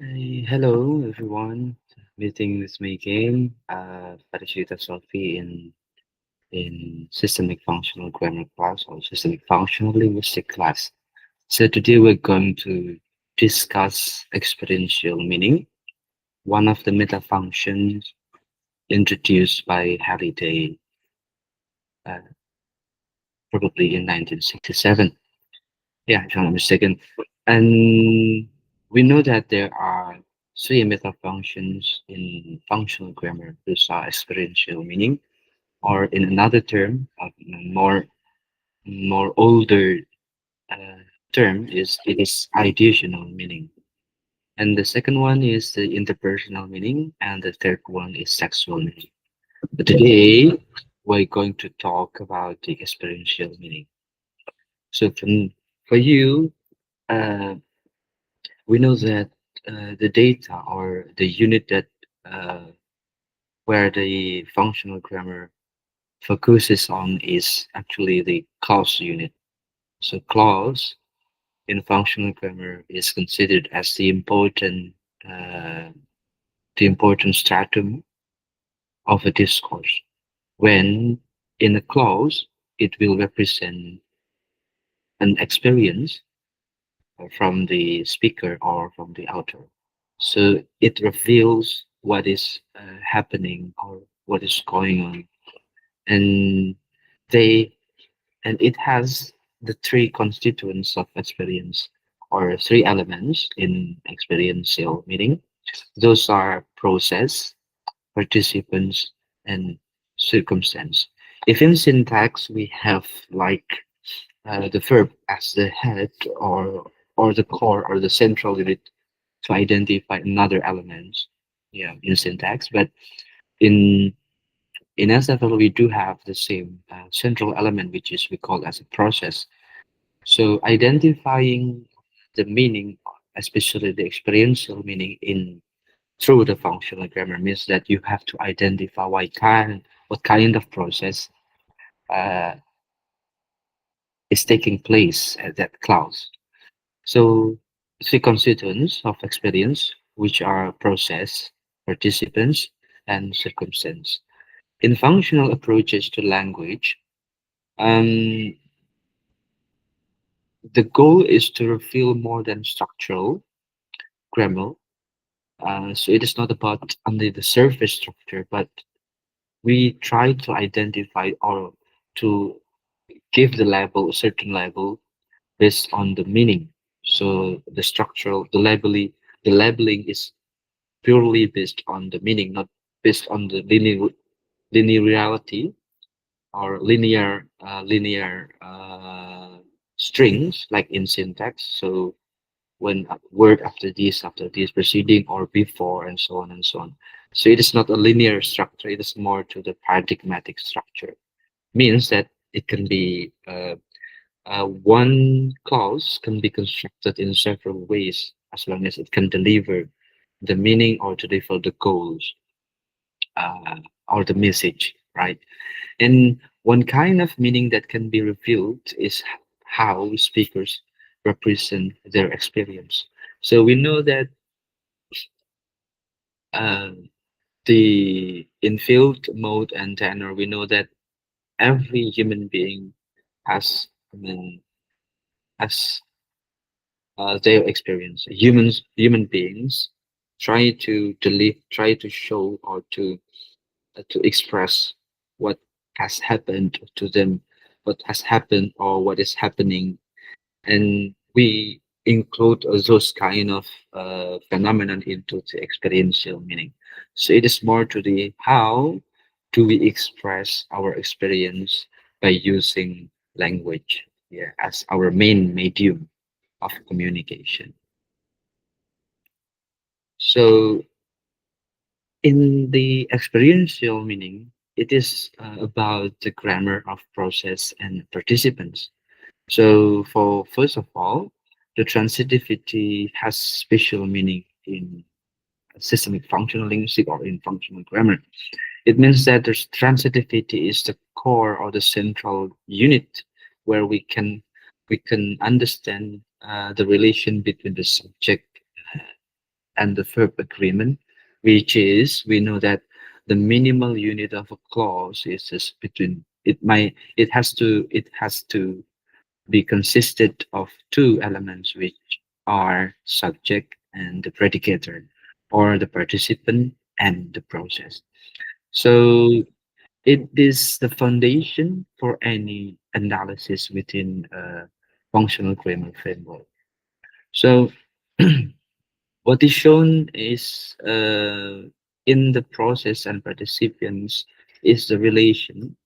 Hello everyone. Meeting with me again, Parashita Sophie in Systemic Functional Grammar class or Systemic Functional Linguistic class. So today we're going to discuss experiential meaning, one of the meta functions introduced by Halliday, uh, probably in 1967. Yeah, if I'm not mistaken. And we know that there are three meta functions in functional grammar. Those are experiential meaning, or in another term, more older uh, term is it is ideational meaning. And the second one is the interpersonal meaning, and the third one is sexual meaning. But today we're going to talk about the experiential meaning. So for you, uh, we know that the data or the unit that uh, where the functional grammar focuses on is actually the clause unit. So clause in functional grammar is considered as uh, the important stratum of a discourse. When in a clause, it will represent an experience from the speaker or from the author. So it reveals what is happening or what is going on, and they and it has the three constituents of experience or three elements in experiential meaning. Those are process, participants, and circumstance. If in syntax we have like the verb as the head or the core or the central unit to identify another element, yeah, in syntax, but in SFL we do have the same central element which is we call as a process. So identifying the meaning, especially the experiential meaning in through the functional grammar means that you have to identify what kind of process uh, is taking place at that clause. So three constituents of experience, which are process, participants, and circumstance. In functional approaches to language, um, the goal is to reveal more than structural grammar. So it is not about only the surface structure, but we try to identify or to give the label a certain label based on the meaning. So the labeling is purely based on the meaning, not based on the linearity or linear strings like in syntax. So when a word after this, preceding or before, and so on and so on. So it is not a linear structure. It is more to the paradigmatic structure. Means that it can be one clause can be constructed in several ways as long as it can deliver the meaning or deliver the goals uh, or the message, right? And one kind of meaning that can be revealed is how speakers represent their experience. So we know that uh, the infield mode and tenor, we know that every human being has, I mean, has their experience. Human beings try to show or to express what has happened to them, what has happened or what is happening, and we include those kind of phenomenon into the experiential meaning. So it is more to the how do we express our experience by using language, yeah, as our main medium of communication. So in the experiential meaning, it is about the grammar of process and participants. So for first of all, the transitivity has special meaning in systemic functional linguistics or in functional grammar. It means that the transitivity is the core or the central unit where we can understand the relation between the subject and the verb agreement, which is we know that the minimal unit of a clause is just between it has to be consisted of two elements which are subject and the predicator, or the participant and the process. So it is the foundation for any analysis within a functional grammar framework. So what is shown is in the process and participants is the relation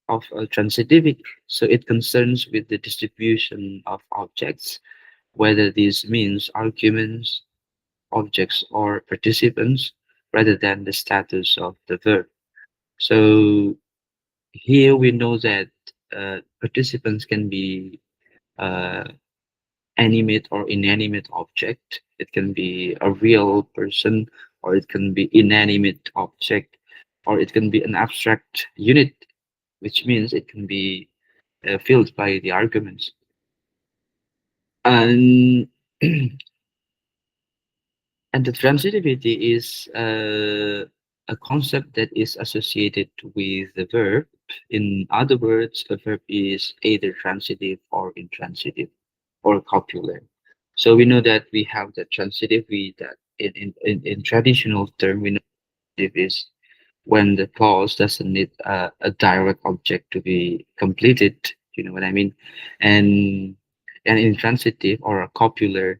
of transitivity. So it concerns with the distribution of objects, whether these means arguments, objects, or participants, rather than the status of the verb. So here we know that participants can be uh, animate or inanimate object. It can be a real person, or it can be inanimate object, or it can be an abstract unit, which means it can be filled by the arguments. And and the transitivity is a concept that is associated with the verb. In other words, a verb is either transitive or intransitive or copular. So we know that we have the transitive. We that in traditional term we know it is when the clause doesn't need a direct object to be completed. You know what I mean? And and intransitive or a copular,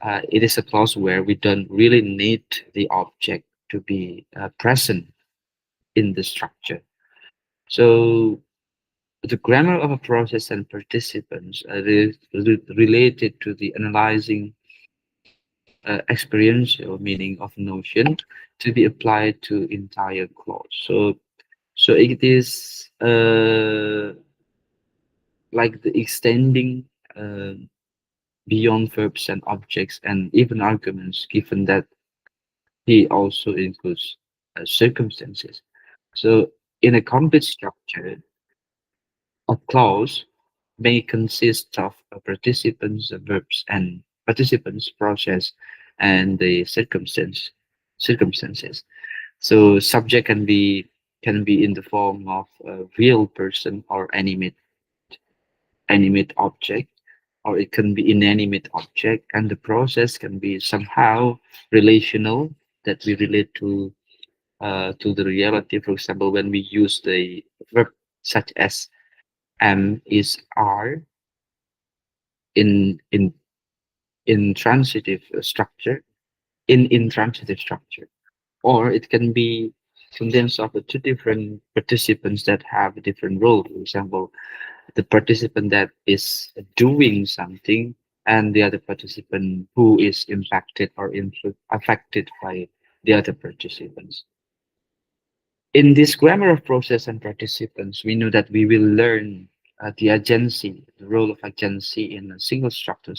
it is a clause where we don't really need the object to be present in the structure. So the grammar of a process and participants is related to the analyzing experiential meaning of notion to be applied to entire clause. So it is like the extending uh, beyond verbs and objects and even arguments, given that he also includes circumstances. So in a complete structure, a clause may consist of participants, verbs, and participants, process, and the circumstances. So subject can be in the form of a real person or animate object, or it can be inanimate object, and the process can be somehow relational that we relate to the reality. For example, when we use the verb such as am is are in intransitive structure, in intransitive structure, or it can be condensed of the two different participants that have a different role. For example, the participant that is doing something and the other participant who is impacted or affected by the other participants. In this grammar of process and participants, we know that we will learn the agency, the role of agency in a single structure.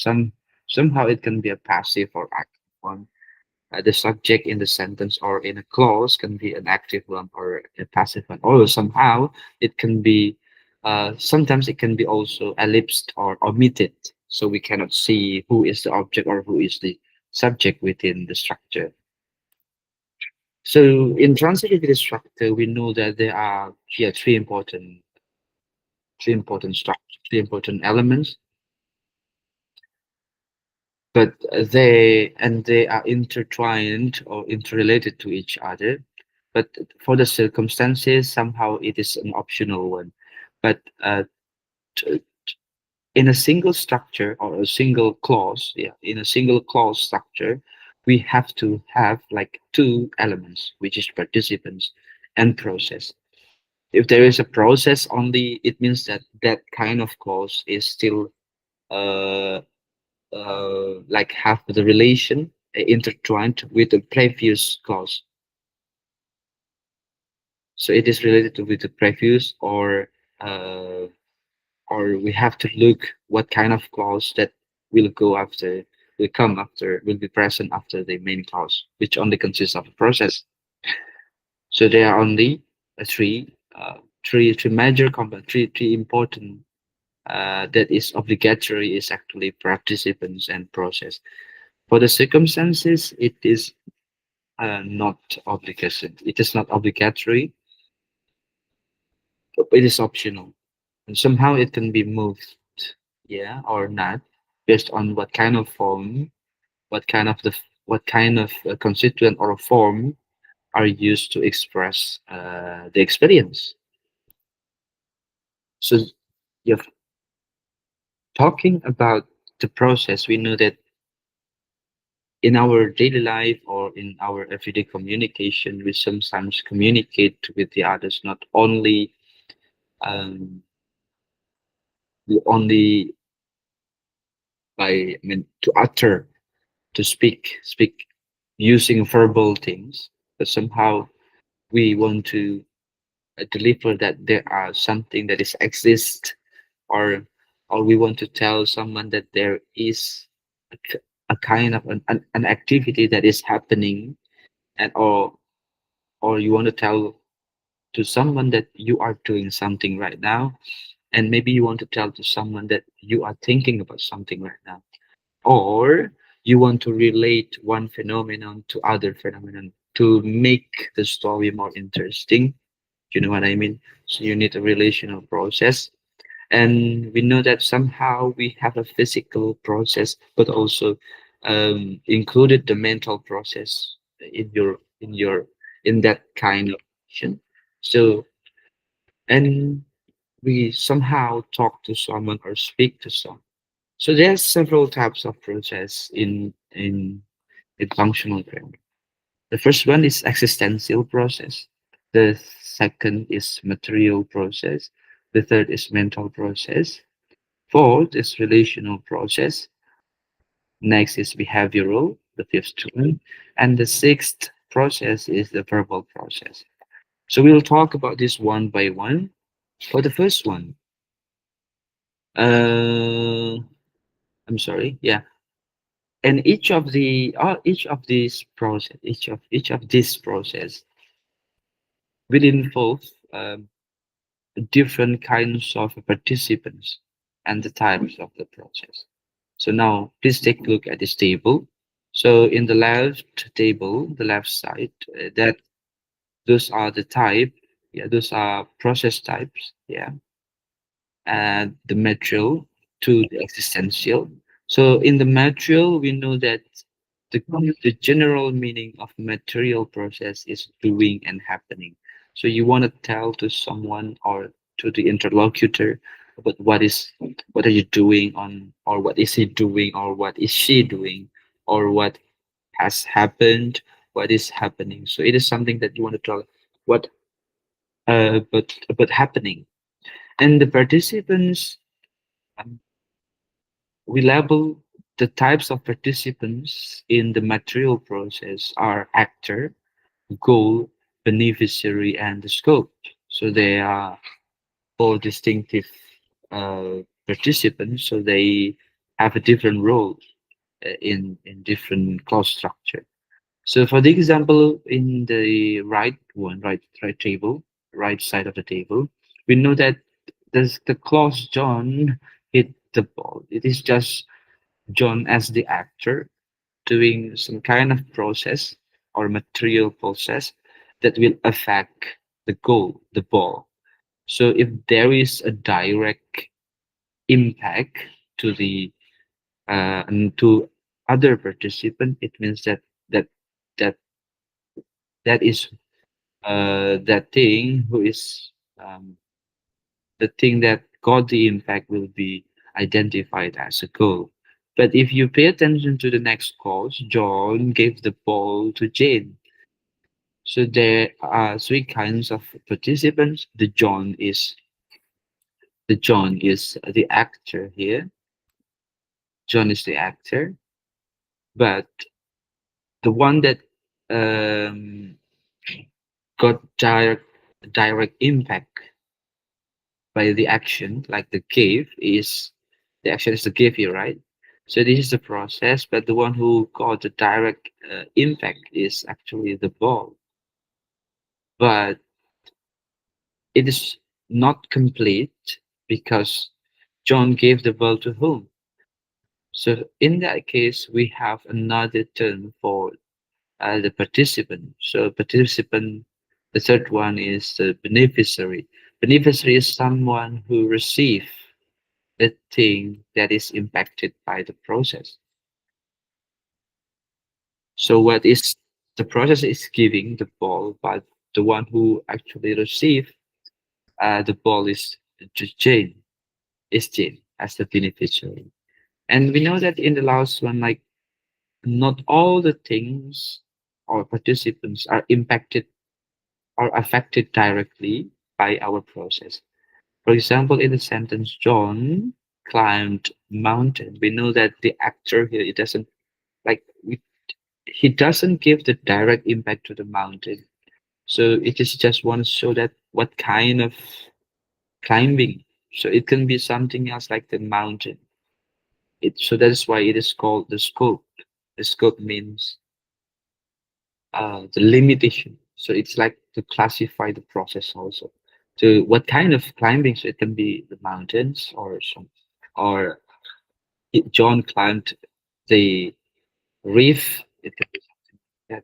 Somehow it can be a passive or active one. The subject in the sentence or in a clause can be an active one or a passive one. Or somehow it can be, sometimes it can be also ellipsed or omitted. So we cannot see who is the object or who is the subject within the structure. So in transitive structure, we know that there are here three important structures, three important elements, but they are intertwined or interrelated to each other. But for the circumstances, somehow it is an optional one. But t- in a single structure or a single clause, yeah, in a single clause structure, we have to have like two elements, which is participants and process. If there is a process only, it means that that kind of clause is still uh, like have the relation intertwined with the previous clause. So it is related to with the previous, uh, or we have to look what kind of clause that will go after, will be present after the main clause, which only consists of a process. So there are only three major components, three important that is obligatory is actually participants and process. For the circumstances, it is not obligation. It is not obligatory. It is optional, and somehow it can be moved, yeah, or not, based on what kind of form, what kind of constituent or form are used to express the experience. So, you're talking about the process. We know that in our daily life or in our everyday communication, we sometimes communicate with the others not only um, only by to utter, to speak using verbal things, but somehow we want to deliver that there are something that is exist, or we want to tell someone that there is a kind of an activity that is happening, and or you want to tell to someone that you are doing something right now, and maybe you want to tell to someone that you are thinking about something right now, or you want to relate one phenomenon to other phenomenon to make the story more interesting. You know what I mean? So you need a relational process, and we know that somehow we have a physical process, but also included the mental process in that kind of action. So, and we somehow talk to someone or speak to someone. So there's several types of process in functional grammar. The first one is existential process. The second is material process. The third is mental process. Fourth is relational process. Next is behavioral, the fifth one. And the sixth process is the verbal process. So we'll talk about this one by one. For the first one, uh, I'm sorry, yeah. And each of these process, each of this process will involve different kinds of participants and the types of the process. So now please take a look at this table. So in the left table, the left side, that those are the type, yeah, those are process types, yeah, and the material to the existential. So in the material, we know that the general meaning of material process is doing and happening. So you want to tell to someone or to the interlocutor about what are you doing on, or what is he doing, or what is she doing, or what has happened, what is happening. So it is something that you want to tell what but happening. And the participants, um, we label the types of participants in the material process are actor, goal, beneficiary, and the scope. So they are four distinctive participants. So they have a different role in different clause structure. So for the example, in the right table, right side of the table, we know that there's the clause John hit the ball. It is just John as the actor doing some kind of process or material process that will affect the goal, the ball. So if there is a direct impact to the and to other participant, it means that that that is that thing who is the thing that got the impact will be identified as a goal. But if you pay attention to the next clause, John gave the ball to Jane. So there are three kinds of participants. The John is the actor here. John is the actor, but the one that um, got direct impact by the action, like the cave, is the action is the cave here, right? So this is the process, but the one who got the direct impact is actually the ball. But it is not complete because John gave the ball to whom? So in that case, we have another term for the participant. So participant, the third one is the beneficiary. Beneficiary is someone who receive the thing that is impacted by the process. So what is the process is giving the ball, but the one who actually receive the ball is Jane, is Jane as the beneficiary. And we know that in the last one, like not all the things or participants are impacted or affected directly by our process. For example, in the sentence, John climbed mountain. We know that the actor here, it doesn't like he doesn't give the direct impact to the mountain. So it is just want to show that what kind of climbing. So it can be something else like the mountain. So that is why it is called the scope. The scope means the limitation. So it's like to classify the process also. To what kind of climbing? So it can be the mountains or some, or John climbed the reef. It can be something like that.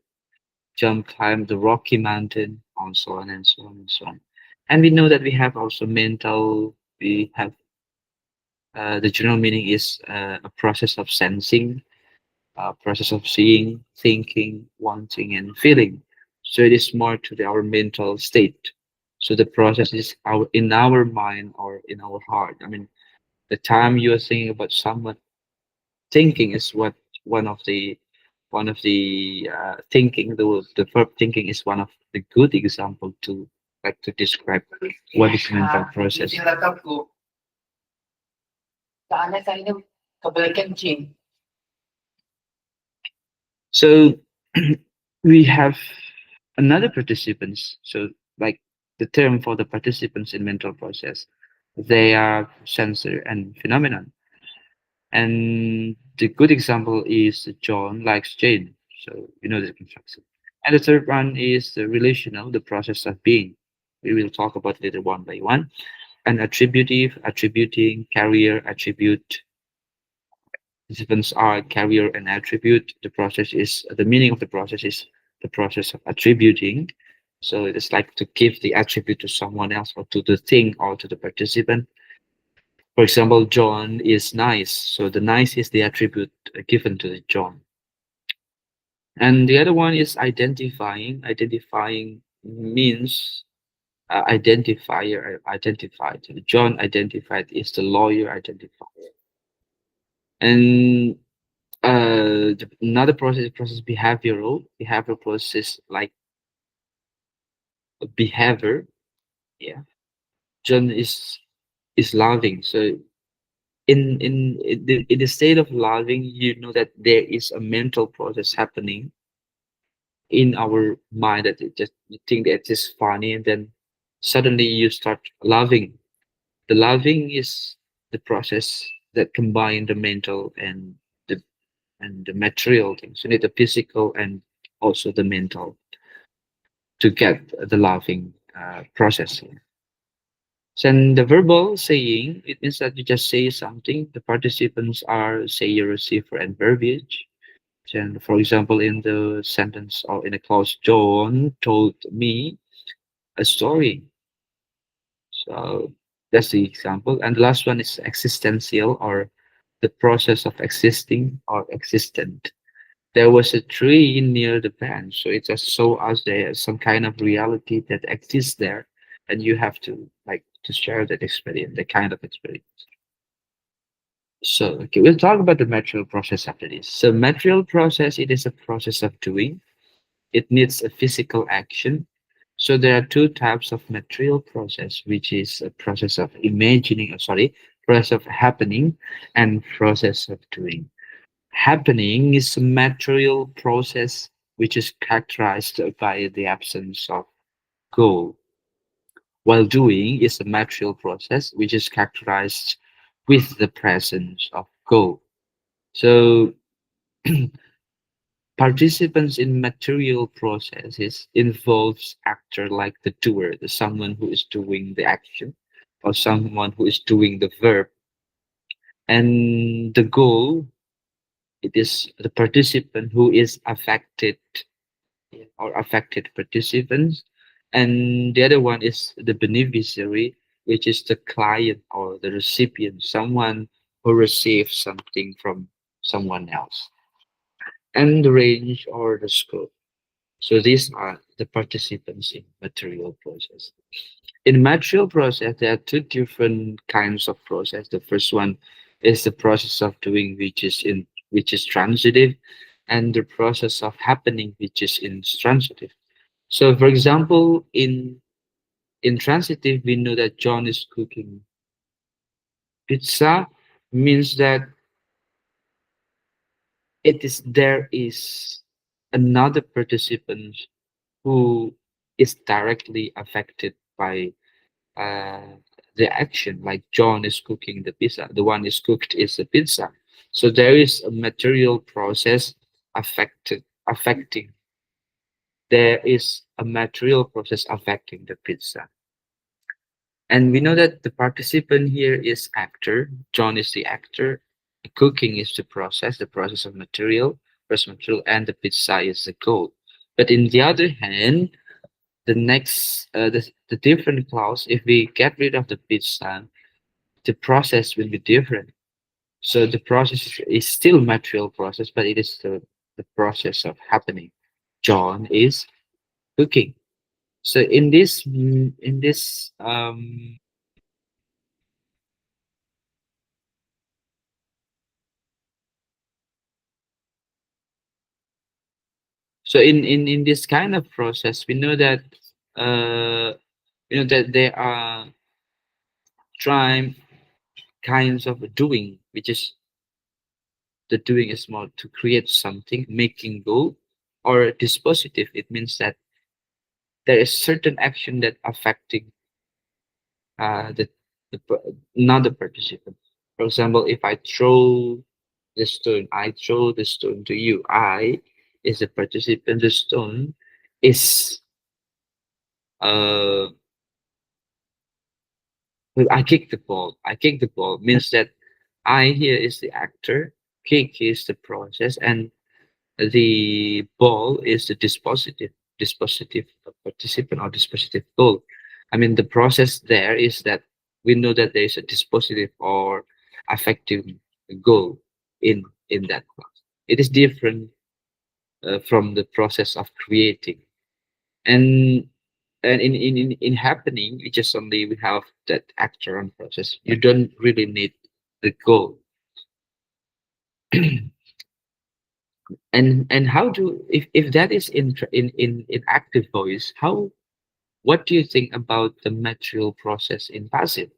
John climbed the Rocky Mountain, and so on and so on and so on. And we know that we have also mental. We have the general meaning is a process of sensing, process of seeing, thinking, wanting, and feeling. So it is more to our mental state. So the process is our in our mind or in our heart. I mean, the time you are thinking about someone, thinking is what one of the thinking. The verb thinking is one of the good example to like to describe what is mental process. So we have another participants. So like the term for the participants in mental process, they are sensor and phenomenon. And the good example is John likes Jane. So you know the construction. And the third one is the relational, the process of being. We will talk about later one by one. And attributive, attributing, carrier, attribute. Participants are carrier and attribute. The process is the meaning of the process is the process of attributing. So it is like to give the attribute to someone else or to the thing or to the participant. For example, John is nice. So the nice is the attribute given to the John. And the other one is identifying. Identifying means identifier identified. John identified is the lawyer identifier. And another process behavioral. Behavioral process like behavior. Yeah. John is loving. So in the state of loving, you know that there is a mental process happening in our mind that it just you think that it's funny, and then suddenly you start loving. The loving is the process that combine the mental the the material things. You need the physical and also the mental to get the loving process here. So and the verbal saying, it means that you just say something. The participants are sayer, receiver, and verbiage. And for example, in the sentence or in a clause, John told me a story. So that's the example. And the last one is existential or the process of existing or existent. There was a tree near the bench, so it just show us there some kind of reality that exists there, and you have to like to share that experience, the kind of experience. So okay, we'll talk about the material process after this. So material process, it is a process of doing. It needs a physical action. So there are two types of material process, which is a process of imagining, process of happening and process of doing. Happening is a material process which is characterized by the absence of goal, while doing is a material process which is characterized with the presence of goal. So participants in material processes involves actor like the doer, the someone who is doing the action, or someone who is doing the verb, and the goal. It is the participant who is affected or affected participants, and the other one is the beneficiary, which is the client or the recipient, someone who receives something from someone else, and the range or the scope. So these are the participants in material process. In material process, there are two different kinds of process. The first one is the process of doing, which is transitive, and the process of happening, which is intransitive. So, for example, in transitive, we know that John is cooking pizza, means that there is another participant who is directly affected by uh, the action. Like John is cooking the pizza, the one is cooked is the pizza. So there is a material process affecting. There is a material process affecting the pizza. And we know that the participant here is actor. John is the actor. Cooking is the process of material, first material, and the pizza is the goal. But in the other hand, the different clause, if we get rid of the pizza, the process will be different. So the process is still material process, but it is the process of happening. John is cooking. So in this so in this kind of process, we know that there are trying kinds of doing, which is the doing is more to create something, making go, or dispositive. It means that there is certain action that affecting the, not the participant. For example, if I throw the stone to you. I is the participant. The stone is uh I kick the ball. I kick the ball means that I here is the actor, kick is the process, and the ball is the dispositive participant or dispositive goal. I mean, the process there is that we know that there is a dispositive or affective goal in that class. It is different from the process of creating, and in happening, we just only we have that actor on process. You don't really need the goal. And how do if that is in active voice, how what do you think about the material process in passive?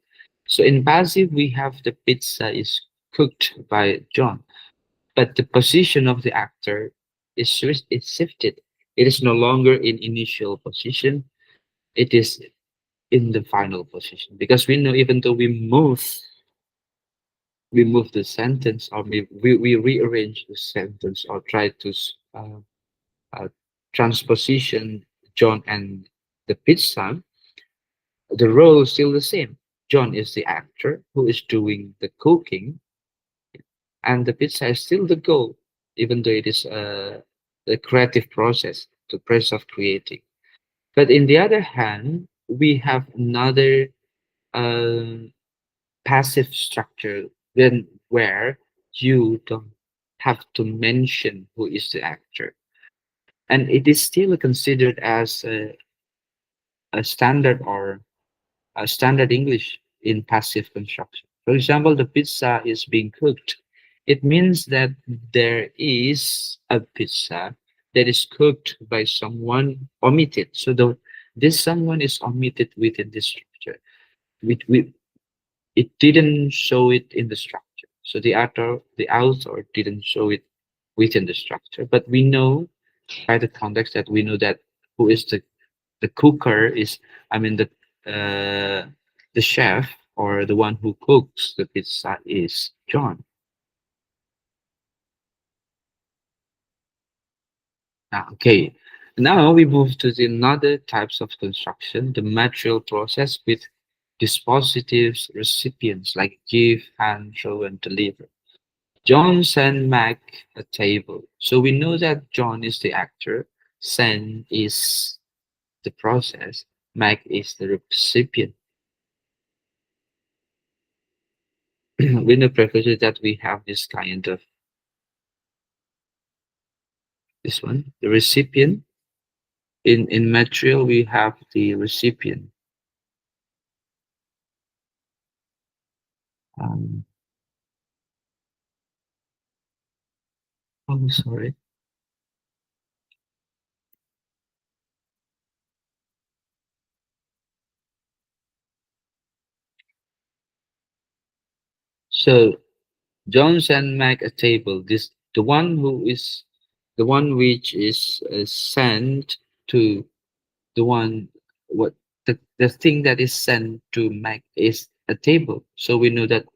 So in passive, we have the pizza is cooked by John, but the position of the actor is shifted. It is no longer in initial position. It is in the final position because we know even though we move the sentence or we rearrange the sentence or try to uh, transposition John and the pizza, the role is still the same. John is the actor who is doing the cooking, and the pizza is still the goal, even though it is the creative process, the process of creating. But in the other hand, we have another uh, passive structure then where you don't have to mention who is the actor, and it is still considered as a standard or a standard English in passive construction. For example, the pizza is being cooked. It means that there is a pizza that is cooked by someone omitted. So this someone is omitted within this structure. We it didn't show it in the structure. So the author didn't show it within the structure. But we know by the context that we know that who is the cooker is, I mean the chef or the one who cooks the pizza is John. Okay. Now we move to the another types of construction, the material process with dispositives, recipients like give, hand, throw, and deliver. John sent Mac a table. So we know that John is the actor, send is the process, Mac is the recipient. We know previously that we have this kind of this one, the recipient. In material, we have the recipient. Um, oh, sorry. So John sent Mac a table. This the one who is the one which is sent to the one what the thing that is sent to Mac is a table. So we know that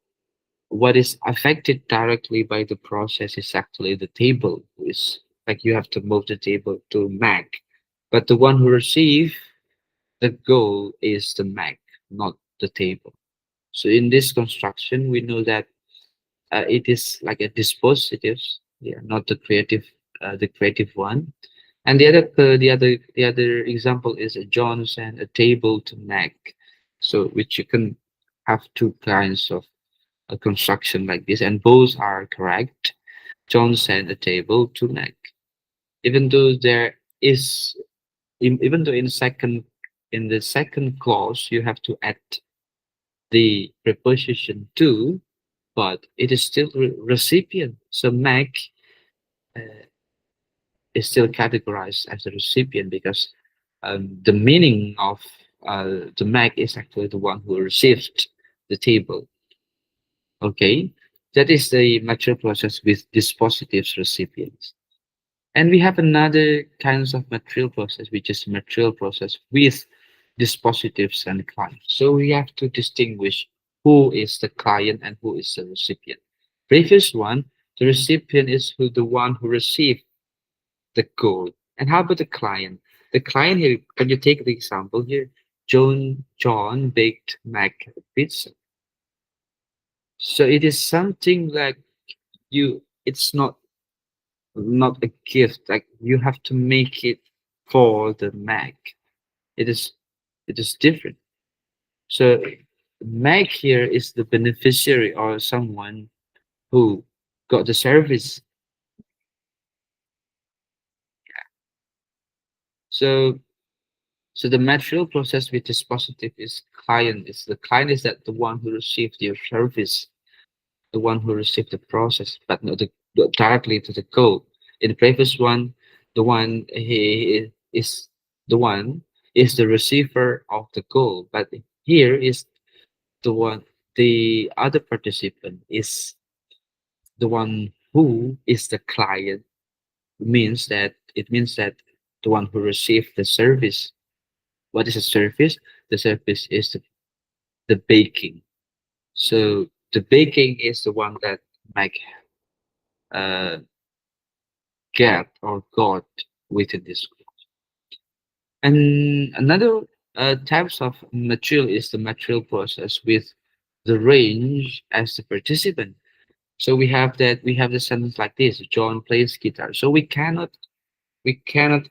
what is affected directly by the process is actually the table. Is like you have to move the table to Mac, but the one who receive the goal is the Mac, not the table. So in this construction, we know that it is like a dispositives, yeah, not the creative one. And the other example is John sent a table to Mac, so which you can have two kinds of a construction like this, and both are correct. John sent a table to Mac, even though there is, even though in the second clause you have to add the preposition to, but it is still recipient. So Mac uh, is still categorized as a recipient because the meaning of the Mac is actually the one who received the table. Okay, that is the mature process with dispositives recipients. And we have another kinds of material process, which is material process with dispositives and clients. So we have to distinguish who is the client and who is the recipient. Previous one, the recipient is who the one who received the goal. And how about the client? The client here, can you take the example here? John baked Mac pizza. So it is something like it's not a gift. Like you have to make it for the Mac. It is it is different. So Mac here is the beneficiary or someone who got the service. So so the material process which is positive is client. Is the client is that the one who received your service, the one who received the process, but not directly to the code. In the previous one, the one he is the one is the receiver of the goal, but here is the one the other participant is the one who is the client. It means that the one who received the service. What is a service? The service is the baking. So the baking is the one that Mike uh, get or got within this group. And another types of material is the material process with the range as the participant. So we have the sentence like this: John plays guitar. So we cannot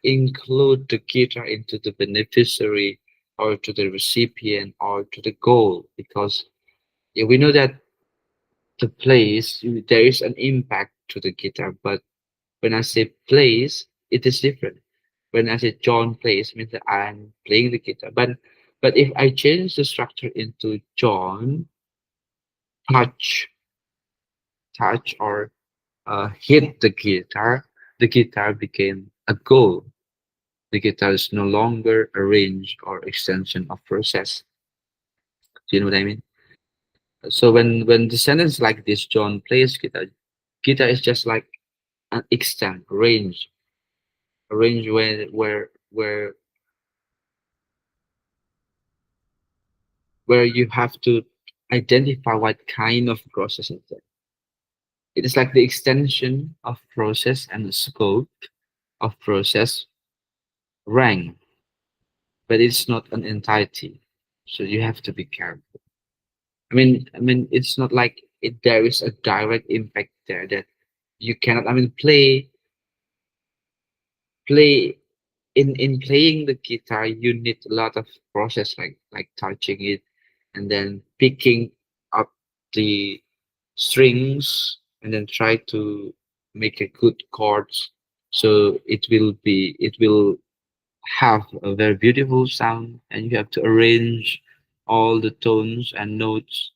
include the guitar into the beneficiary or to the recipient or to the goal because yeah, we know that the plays there is an impact to the guitar, but when I say plays, it is different. When I say John plays, means that I'm playing the guitar. But if I change the structure into John touch or hit the guitar became a goal. The guitar is no longer a range or extension of process. Do you know what I mean? So when the sentence like this, John plays guitar, guitar is just like an extent range, a range where you have to identify what kind of process is it. It is like the extension of process and the scope of process rank, but it's not an entirety. So you have to be careful. I mean, it's not like there is a direct impact there that you cannot. I mean, play in playing the guitar. You need a lot of process, like touching it and then picking up the strings and then try to make a good chords so it will have a very beautiful sound, and you have to arrange all the tones and notes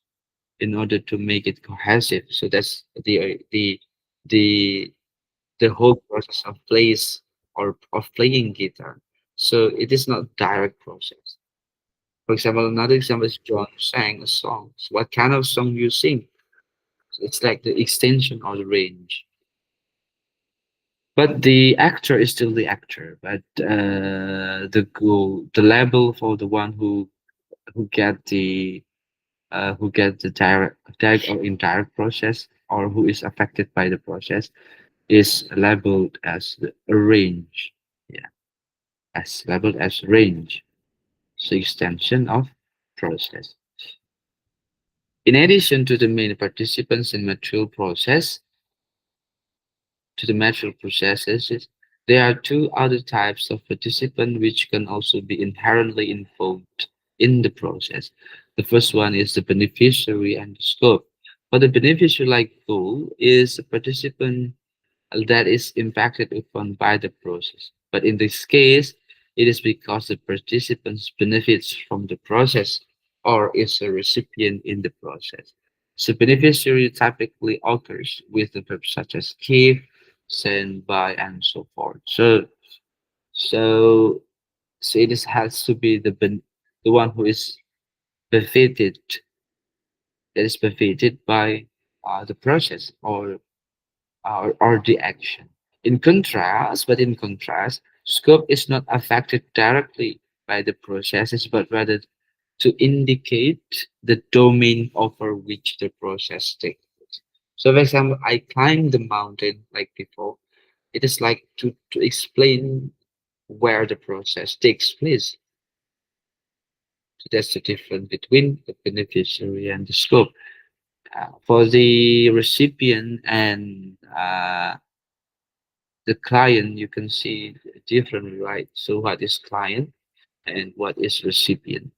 in order to make it cohesive. So that's the the whole process of plays or of playing guitar. So it is not direct process. For example, another example is John sang a song. So what kind of song you sing? So it's like the extension or the range. But the actor is still the actor. But the label for the one who get the direct or indirect process, or who is affected by the process, is labeled as the range. Yeah, as labeled as range. So extension of process. In addition to the main participants in material process, to the material processes, there are two other types of participant which can also be inherently involved in the process. The first one is the beneficiary and the scope. For the beneficiary like goal is a participant that is impacted upon by the process. But in this case, it is because the participants benefits from the process or is a recipient in the process. So beneficiary typically occurs with the verbs such as give, send, buy, and so forth. So, so it is, has to be the one who is benefited, that is benefited by the process or the action. In contrast, scope is not affected directly by the processes, but rather to indicate the domain over which the process takes place. So, for example, I climb the mountain like before. It is like to explain where the process takes place. So that's the difference between the beneficiary and the scope. For the recipient and the client, you can see differently, right? So what is client and what is recipient?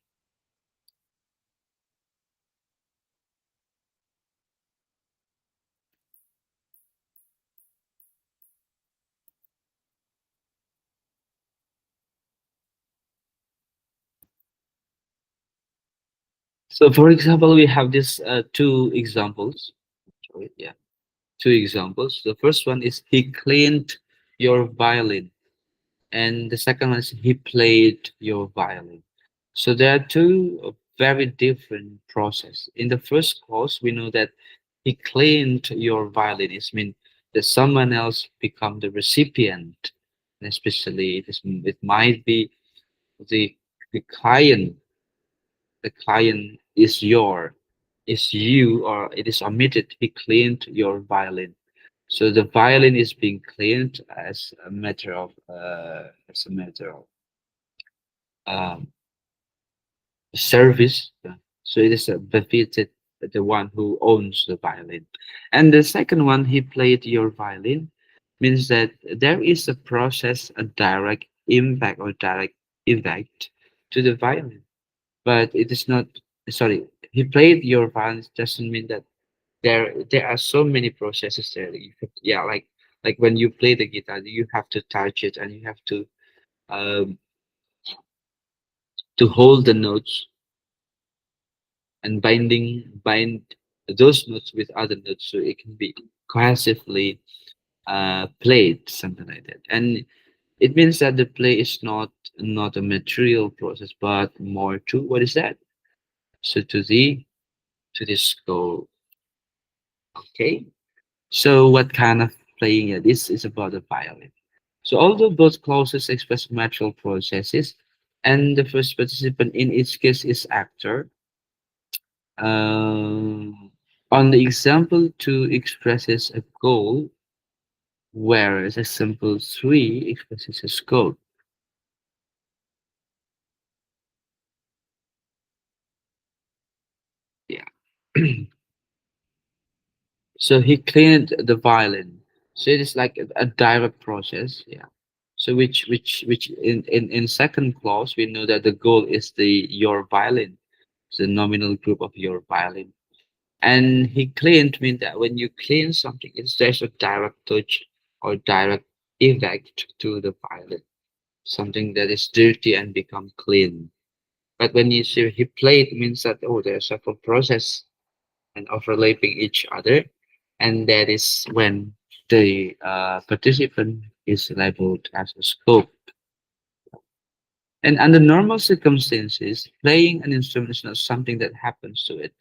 So for example, we have this two examples. Sorry, yeah, two examples. The first one is he cleaned your violin, and the second one is he played your violin. So there are two very different process. In the first course, we know that he cleaned your violin. It means that someone else become the recipient, and especially it might be the the client. The client is you, or it is omitted. He cleaned your violin. So the violin is being cleaned as a matter of um, service. So it is befitted the one who owns the violin. And the second one, he played your violin, means that there is a process, a direct impact or direct effect to the violin. But it is not, sorry, he played your violin doesn't mean that there are so many processes there. Yeah, like when you play the guitar, you have to touch it and you have um, to hold the notes and bind those notes with other notes so it can be cohesively played, something like that. And it means that the play is not a material process but more to what is that, so to the scope. Okay, so what kind of playing it is about the violin. So although both clauses express material processes and the first participant in each case is actor, on the example 2 expresses a goal, whereas example 3 expresses a scope. Yeah. So he cleaned the violin. So it is like a direct process. Yeah. So which in second clause we know that the goal is the your violin, the nominal group of your violin. And he cleaned means that when you clean something, it's there's a direct touch or direct effect to the violin. Something that is dirty and become clean. But when you see he played means that oh there's several process and overlapping each other, and that is when the participant is labeled as a scope. And under normal circumstances, playing an instrument is not something that happens to it.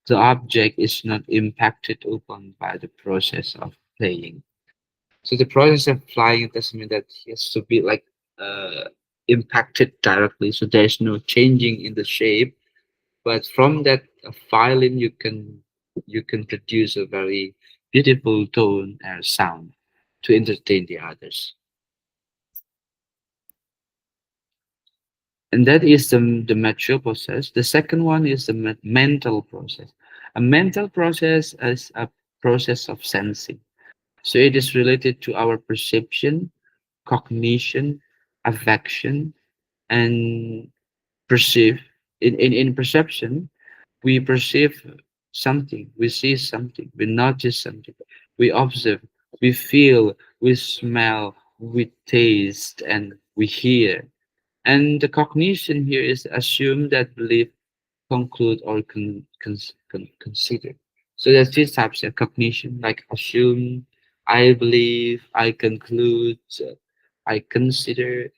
The object is not impacted upon by the process of playing. So the process of flying doesn't mean that he has to be like uh, impacted directly. So there's no changing in the shape, but from that violin you can produce a very beautiful tone and sound to entertain the others. And that is the mature process. The second one is the mental process. A mental process is a process of sensing. So it is related to our perception, cognition, affection, and perceive. In perception, we perceive something, we see something, we notice something, we observe, we feel, we smell, we taste, and we hear. And the cognition here is assume that believe, conclude, or consider. So there's three types of cognition, like assume, I believe, I conclude, I consider,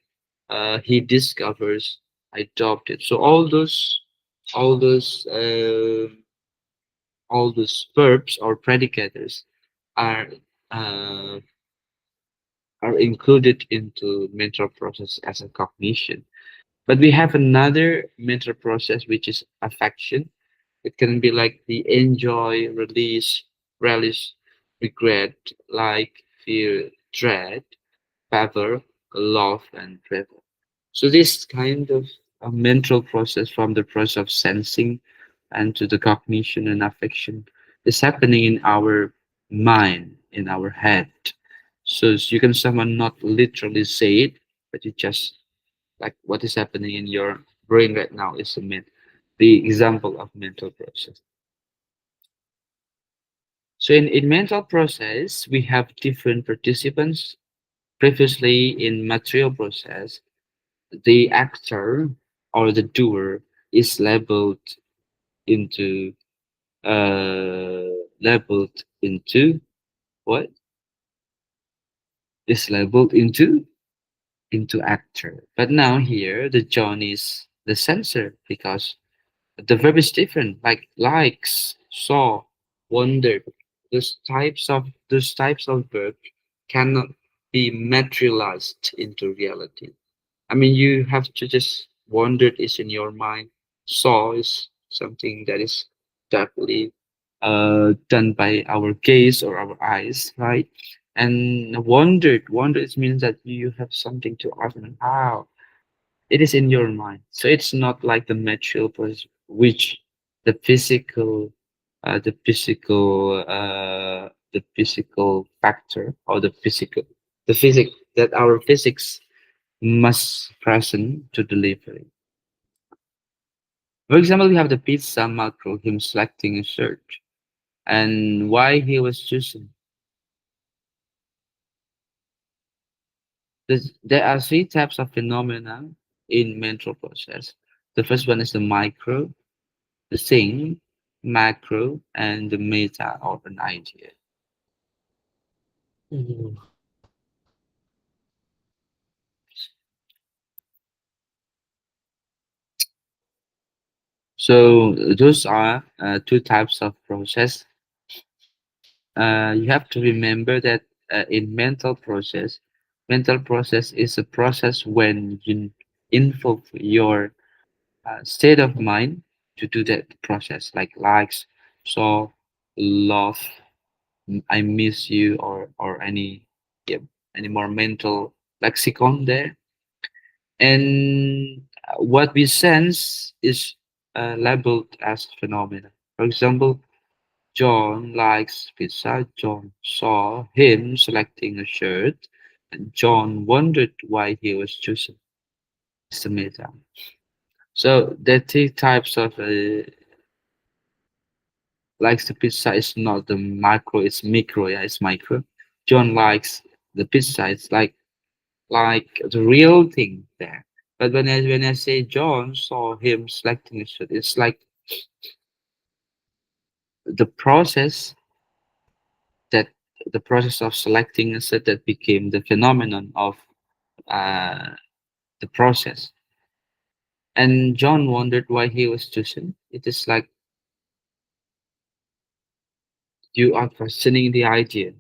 he discovers, I adopted. So all those, uh, all those verbs or predicators are uh, are included into mental process as a cognition. But we have another mental process which is affection. It can be like the enjoy, release, relish, regret, like, fear, dread, favor, love, and prefer. So this kind of a mental process from the process of sensing and to the cognition and affection is happening in our mind, in our head. So you can someone not literally say it, but you just like what is happening in your brain right now is the example of mental process. So in mental process, we have different participants. Previously in material process, the actor or the doer is into uh labeled into what is labeled into actor. But now here the John is the censor because the verb is different, like likes, saw, wondered. Those types of verb cannot be materialized into reality. I mean, you have to just wondered is in your mind. Saw is something that is definitely done by our gaze or our eyes, right? And wondered means that you have something to ask, and how it is in your mind. So it's not like the material process, which the physical, the physical factor or the physic that our physics must present to deliver it. For example, we have the pizza macro, him selecting a search and why he was choosing. There are three types of phenomena in mental process. The first one is the micro, the thing, macro, and the meta of an idea. So those are two types of process. You have to remember that in mental process is a process when you involve your state of mind to do that process, like likes, so love, I miss you, or any yeah, any more mental lexicon there. And what we sense is labeled as phenomena. For example, John likes pizza. John saw him selecting a shirt, and John wondered why he was choosing the meta. So the three types of likes the pizza is not the macro, it's micro. Yeah, it's micro. John likes the pizza. It's like the real thing there. But when I say John saw him selecting a shirt, it's like the process that the process of selecting a set that became the phenomenon of uh, the process. And John wondered why he was chosen. It is like you are questioning the idea.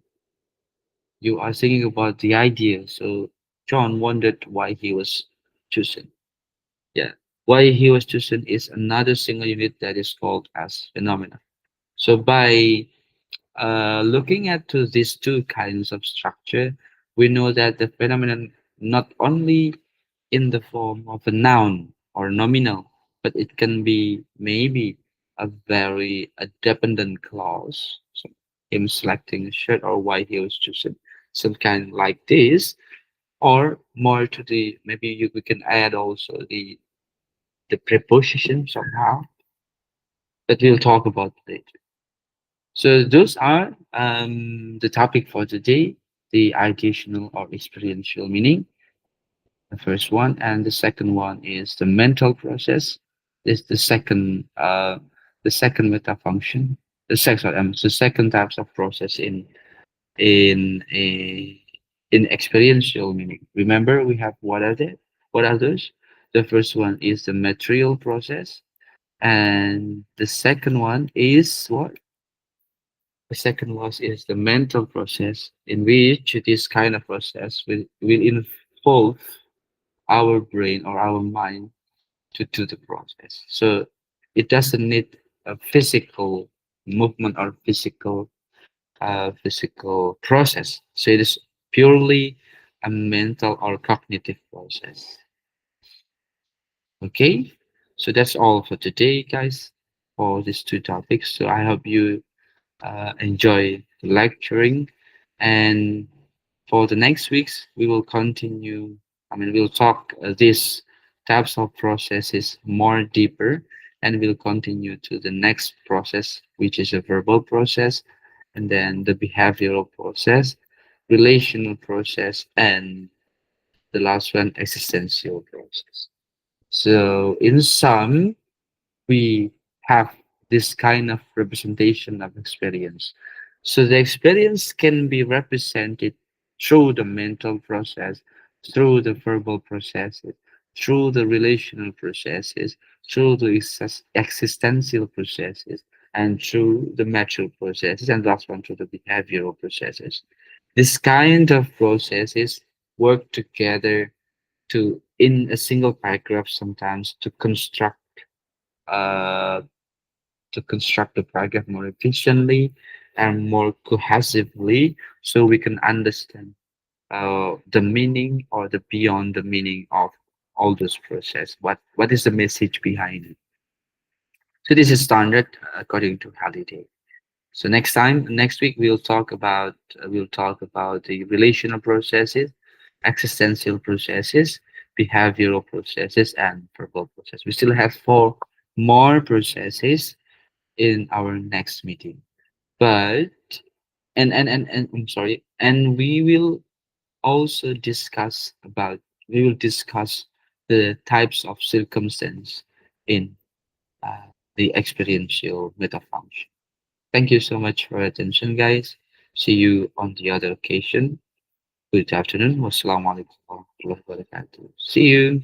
You are thinking about the idea. So John wondered why he was chosen. Yeah. Why he was chosen is another single unit that is called as phenomena. So by looking at to these two kinds of structure, we know that the phenomenon not only in the form of a noun or nominal, but it can be maybe a very a dependent clause. So him selecting a shirt or why he was chosen, some kind like this, or more to the maybe we can add also the preposition somehow that we'll talk about later. So those are the topic for today, the ideational or experiential meaning, the first one, and the second one is the mental process. Is the second meta function. The second types of process in a in experiential meaning. Remember, we have what are they? What are those? The first one is the material process, and the second one is what? The second was is the mental process, in which this kind of process will involve our brain or our mind to do the process. So it doesn't need a physical movement or physical process. So it is purely a mental or cognitive process. Okay, so that's all for today, guys, for these two topics. So I hope you enjoy lecturing. And for the next weeks, we will continue. I mean, we'll talk these types of processes more deeper, and we'll continue to the next process, which is a verbal process, and then the behavioral process, relational process, and the last one, existential process. So, in sum, we have this kind of representation of experience. So the experience can be represented through the mental process, through the verbal processes, through the relational processes, through the existential processes, and through the material processes, and last one through the behavioral processes. This kind of processes work together to in a single paragraph sometimes uh, to construct the paragraph more efficiently and more cohesively so we can understand the meaning or the beyond the meaning of all those process. What is the message behind it? So this is standard according to Halliday. So next week we'll talk about the relational processes, existential processes, behavioral processes, and verbal process. We still have four more processes in our next meeting. But and I'm sorry, and we will discuss the types of circumstance in uh, the experiential meta function. Thank you so much for your attention, guys. See you on the other occasion. Good afternoon. Wassalamualaikum warahmatullahi wabarakatuh. See you.